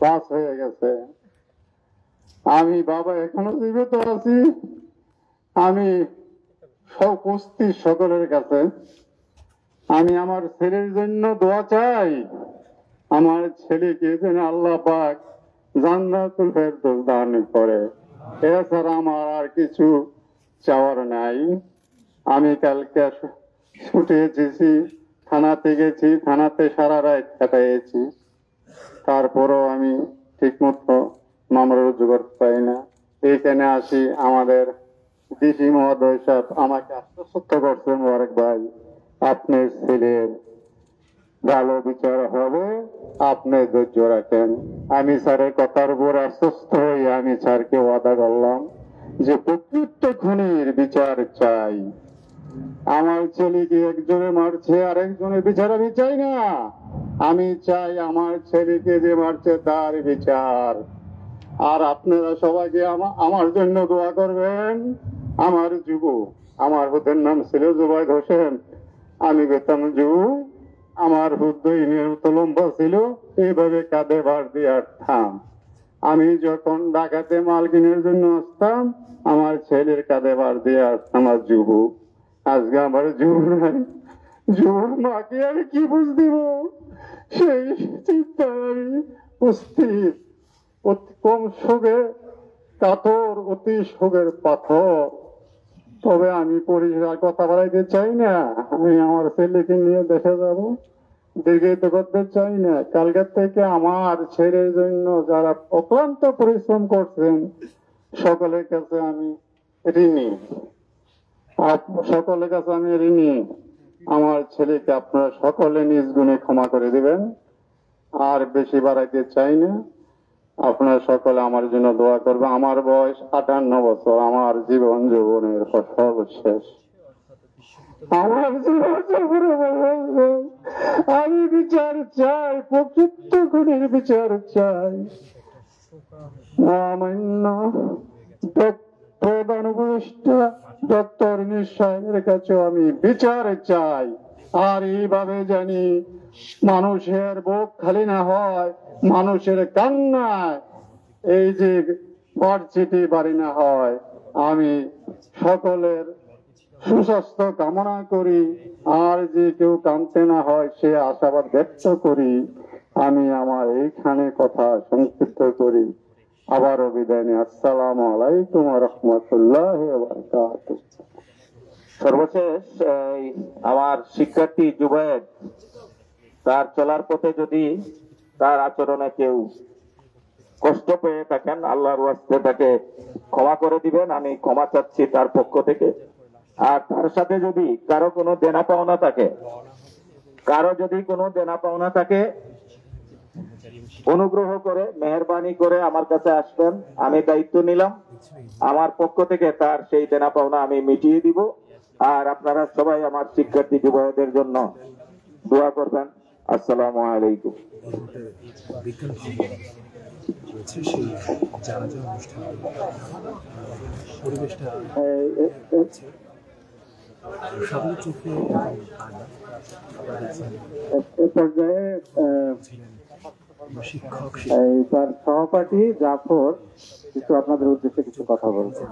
Pass হয়ে গেছে। আমি বাবা এখনো জীবিত আছি। আমি উপস্থিত সকলের কাছে আমি আমার ছেলের জন্য দোয়া চাই। আমার ছেলেকে যেন আল্লাহ পাক জান্নাতুল ফেরদৌস দান করে। এছাড়া আমার আর কিছু চাওয়ার নাই। আমি কালকে ছুটে এসেছি, থানাতে গেছি, থানাতে সারা রাত কাটাইছি। তারপরও আমি ঠিক মতো মামলা রুজু করতে পারি না। এইখানে আসি, আমাদের ডিসি মহোদয় সাহেব আমাকে আশ্বস্ত করছেন, মোবারক ভাই আপনার ছেলের ভালো বিচার হবে, আপনি ধৈর্য রাখেন। আমি স্যারের কথার উপর আশ্বস্ত হয়ে আমি স্যারকে ওয়াদা করলাম যে প্রকৃত খুনির বিচার চাই। আমার ছেলেকে একজনে মারছে আর একজনের বিচার আমি চাই না। আমি চাই আমার ছেলেকে যে মারছে তার বিচার। আর আপনারা সবাইকে আমার জন্য দোয়া করবেন। আমার আমার হুদের নাম ছিল জুবাইদ হোসেন। আমি বেতন আমার হুদ্দ ইনের মতো লম্বা ছিল, এইভাবে কাঁধে ভার দিয়ে আসতাম। আমি যখন ঢাকাতে মাল কিনের জন্য আসতাম, আমার ছেলের কাঁধে ভার দিয়ে আসতাম। আর আজকে আমার যুবর মাকে আমি কি বুঝ দিব, সেই চিন্তায় আমি অস্থির। অতি কম শোকে কাতর, অতি শোকের পাথর। তবে আমি পরিষ্কার কথা বলাইতে চাই না। আমি আমার ছেলেকে নিয়ে দেশে যাব, দীর্ঘায়িত করতে চাই না। কালকের থেকে আমার ছেলের জন্য যারা অক্লান্ত পরিশ্রম করছেন সকলের কাছে আমি ঋণী। সকলের কাছে আমি ঋণী। আমার ছেলেকে আপনারা সকলে নিজ গুণে ক্ষমা করে দিবেন। আর বেশি বাড়াইতে চাই না। আপনারা সকলে আমার জন্য দোয়া করবে। আমার বয়স 58 বছর। আমার জীবন যৌবনের সর্বশেষ। আমার আমি বিচার চাই, প্রকৃত খুনের বিচার চাই। সামান্য প্রধান উপদেষ্টা ডক্টর নিঃসাহের কাছে আমি বিচার চাই। আর এইভাবে জানি মানুষের বুক খালি না হয়, মানুষের কান্নায় এই যে পরিচিতি বাড়ি না হয়। আমি সকলের সুস্বাস্থ্য কামনা করি। আর যে কেউ কাঁদতে না হয় সে আশাবাদ ব্যক্ত করি। আমি আমার এইখানে কথা সংক্ষিপ্ত করি। আবারও বিদায় নিই। আসসালামু আলাইকুম ওয়া রাহমাতুল্লাহি ওয়া বারাকাতুহু। সর্বশেষ আমার শিক্ষার্থী জুবায়েদ, তার চলার পথে যদি তার আচরণে কেউ কষ্ট পেয়ে থাকেন, আল্লাহর ওয়াস্তে তাকে ক্ষমা করে দিবেন। আমি ক্ষমা চাচ্ছি তার পক্ষ থেকে। আর তার সাথে যদি কারো কোনো দেনা পাওনা থাকে, অনুগ্রহ করে মেহেরবানি করে আমার কাছে আসবেন। আমি দায়িত্ব নিলাম, আমার পক্ষ থেকে তার সেই দেনা পাওনা আমি মিটিয়ে দিব। আর আপনারা সবাই আমার শিক্ষার্থী যুবকদের জন্য দোয়া করবেন। আসসালামু আলাইকুম। তার সহপাঠী জাফর কিছু আপনাদের উদ্দেশ্যে কিছু কথা বলছেন।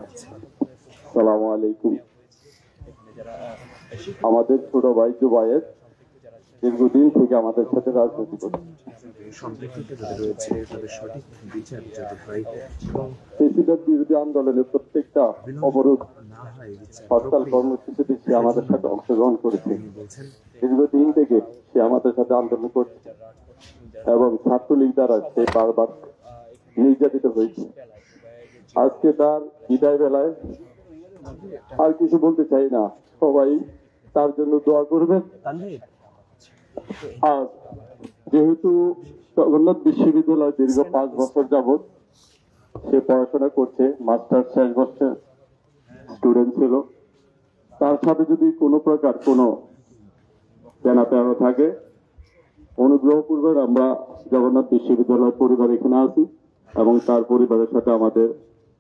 আসসালামু আলাইকুম। আমাদের ছোট ভাই জুবায়েদ দীর্ঘদিন থেকে আমাদের সাথে রাজনীতি করছে। প্রেসিডেন্ট বিরোধী আন্দোলনে প্রত্যেকটা অবরোধ হরতাল কর্মসূচিতে সে আমাদের সাথে অংশগ্রহণ করেছে। দীর্ঘদিন থেকে সে আমাদের সাথে আন্দোলন করছে এবং ছাত্রলীগ দ্বারা সে বারবার নির্যাতিত হয়েছে। আজকে তার বিদায় বেলায় আর কিছু বলতে চাই না, সবাই তার জন্য দোয়া করবেন। আর যেহেতু জগন্নাথ বিশ্ববিদ্যালয় দীর্ঘ 5 বছর যাবৎ সে পড়াশোনা করছে, মাস্টার শেষ বর্ষের স্টুডেন্ট ছিল, তার সাথে যদি কোনো প্রকার কোনো দেনা পাওনা থাকে, অনুগ্রহপূর্বক আমরা জগন্নাথ বিশ্ববিদ্যালয়ের পরিবার এখানে আছি এবং তার পরিবারের সাথে আমাদের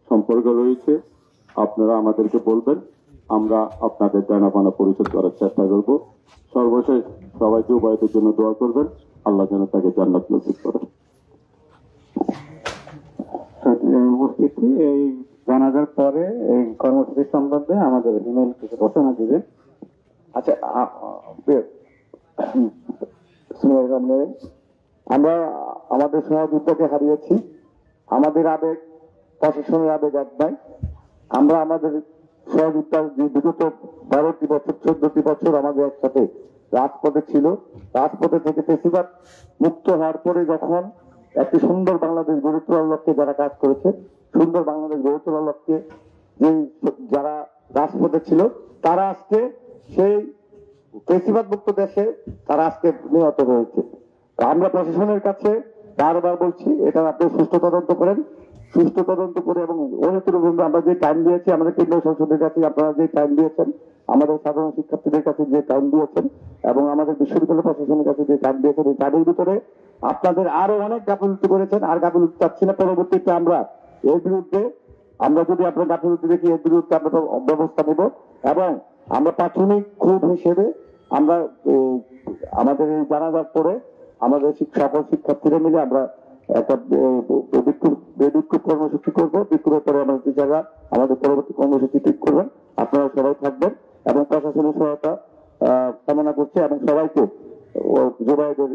সম্পর্ক রয়েছে। আপনারা আমাদেরকে বলবেন, আমরা আপনাদের দেনা পাওনা পরিশোধ করার চেষ্টা করব। সর্বশেষ সবাই জুবায়েদের জন্য দোয়া করবেন, আল্লাহ যেন তাকে জান্নাত নসিব করেন। তিথি এই জানাজার পরে এই কর্মসূচি সম্বন্ধে আমাদের ইমেল কিছু ঘোষণা দিবে। আচ্ছা, আমরা আমাদের সহযোদ্ধাকে হারিয়েছি। আমাদের আবেগ প্রশাসনের আবেগ এক নয়। আমরা আমাদের সহযোদ্ধা যে বিগত 12টি বছর 14টি বছর আমাদের একসাথে রাজপথে ছিল, রাজপথে থেকে ফেসিবাদ মুক্ত হওয়ার পরে যখন একটি সুন্দর বাংলাদেশ গড়ে তোলার লক্ষ্যে যারা কাজ করেছে, সুন্দর বাংলাদেশ গড়ে তোলার লক্ষ্যে যে যারা রাজপথে ছিল, তারা আজকে সেই ফেসিবাদ মুক্ত দেশে তারা আজকে নিহত হয়েছে। আমরা প্রশাসনের কাছে বারবার বলছি, এটা আপনি সুষ্ঠু তদন্ত করেন, সুষ্ঠু তদন্ত করে এবং অনিতরবন্ধু আমরা যে টাইম দিয়েছি, আমাদের কেন্দ্রীয় সংসদের কাছে আপনারা যে টাইম দিয়েছেন, আমাদের সাধারণ শিক্ষার্থীদের কাছে যে টাইম দিয়েছেন এবং আমাদের বিশ্ববিদ্যালয় প্রশাসনের কাছে যে টাইম দিয়েছেন, এই টাইমের ভিতরে আপনাদের আরো অনেক গাফিলতি করেছেন। আর গাফিলতি চাচ্ছি না। পরবর্তীতে আমরা এর বিরুদ্ধে, আমরা যদি আপনার গাফিলতি দেখি, এর বিরুদ্ধে আমরা ব্যবস্থা নেব এবং আমরা প্রাথমিক খুব হিসেবে আমরা আমাদের এই জানাজার পরে আমাদের সকল শিক্ষার্থীরা মিলে আমরা একটা বিক্ষোভ কর্মসূচি করবো। বিক্ষোভের পরে আমাদের জায়গা আমাদের পরবর্তী কর্মসূচি ঠিক করবেন। আপনারা সবাই থাকবেন এবং প্রশাসনের সহায়তা কামনা করছে এবং সবাইকে জুবাইদের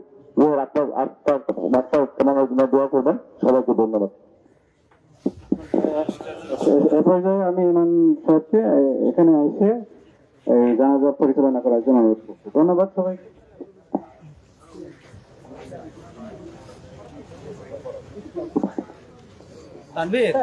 কামনার জন্য দোয়া করবেন। সবাইকে ধন্যবাদ। এ পর্যায়ে আমি ইমান সাহেবকে এখানে এসে এই জানাজা পরিচালনা করার জন্য অনুরোধ করছি। ধন্যবাদ সবাইকে। তানভীর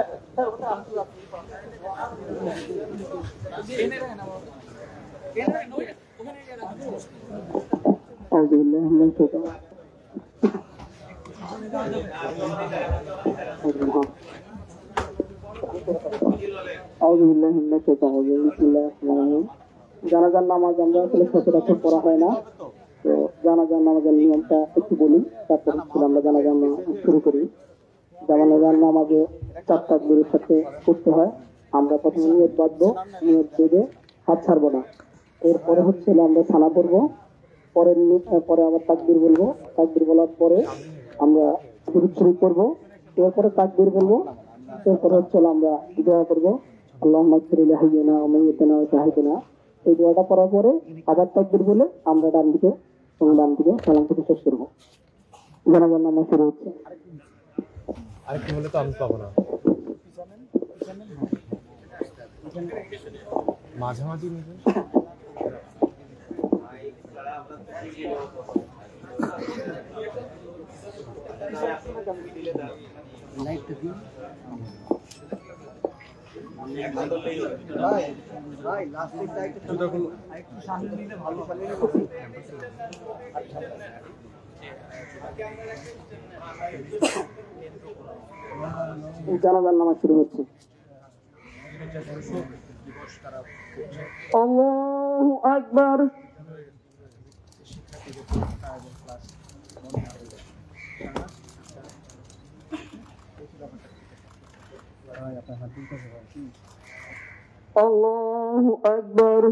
জানাজার নামাজ আমরা আসলে সচরাচর পড়া হয় না, তো জানাজার নামাজের নিয়মটা একটু বলি, তারপর আমরা জানাজার নামাজ শুরু করি। জানাজার নামাজে 4 তাকবীরের সাথে করতে হয়। আমরা প্রথমে নিয়ত বাঁধবো, নিয়ত বেঁধে হাত ছাড়বো না। এরপরে হচ্ছে আমরা সানা পড়বো, পরে আবার তাকবীর বলবো। তাকবীর বলার পরে আমরা শুরু করবো, এরপরে তাকবীর বলবো। এরপরে হচ্ছে আমরা দোয়া করবো, আল্লাহুম্মা ইগফির লি হাইয়িনা ওয়া মাইয়িতিনা ওয়া শাহিদিনা। এই দোয়াটা পড়ার পরে আবার তাকবীর বলে আমরা ডান দিকে এবং বাম দিকে সালাম থেকে শেষ করবো। জানাজার নামাজ শুরু হচ্ছে। আরেকটু হলে তো আমি পাবো না, মাঝামাঝি জানাজার নামাজ শুরু হচ্ছে। আল্লাহু আকবার। আল্লাহু আকবার।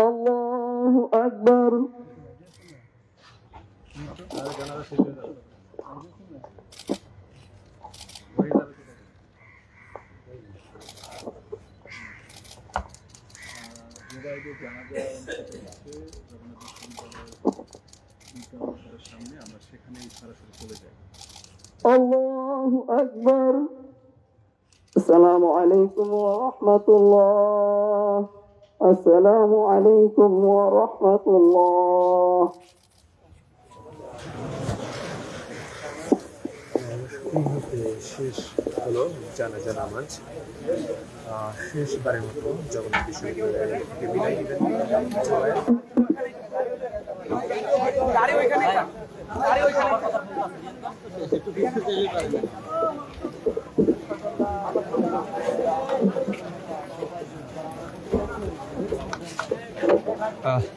আল্লাহু আকবার। আল্লাহু আকবার। আসসালামু আলাইকুম ওয়া রাহমাতুল্লাহ। আসসালামু আলাইকুম ওয়া রাহমাতুল্লাহ। শেষ হলো জানাজা নামাজ। শেষবারের মতো জগন্নাথ বিশ্ববিদ্যালয়ের বিদায় দিলেন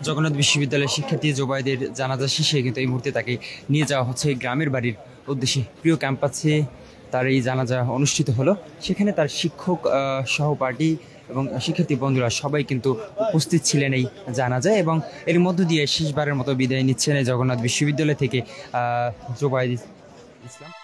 জগন্নাথ বিশ্ববিদ্যালয়ের শিক্ষার্থী জোবায়েদের জানাজা শেষে কিন্তু এই মুহূর্তে তাকে নিয়ে যাওয়া হচ্ছে গ্রামের বাড়ির উদ্দেশ্যে। প্রিয় ক্যাম্পাসে তার এই জানাজা অনুষ্ঠিত হলো, সেখানে তার শিক্ষক সহপাঠী এবং শিক্ষার্থী বন্ধুরা সবাই কিন্তু উপস্থিত ছিলেন এই জানাজায়, এবং এর মধ্য দিয়ে শেষবারের মতো বিদায় নিচ্ছেন এই জগন্নাথ বিশ্ববিদ্যালয় থেকে জোবায়েদ ইসলাম।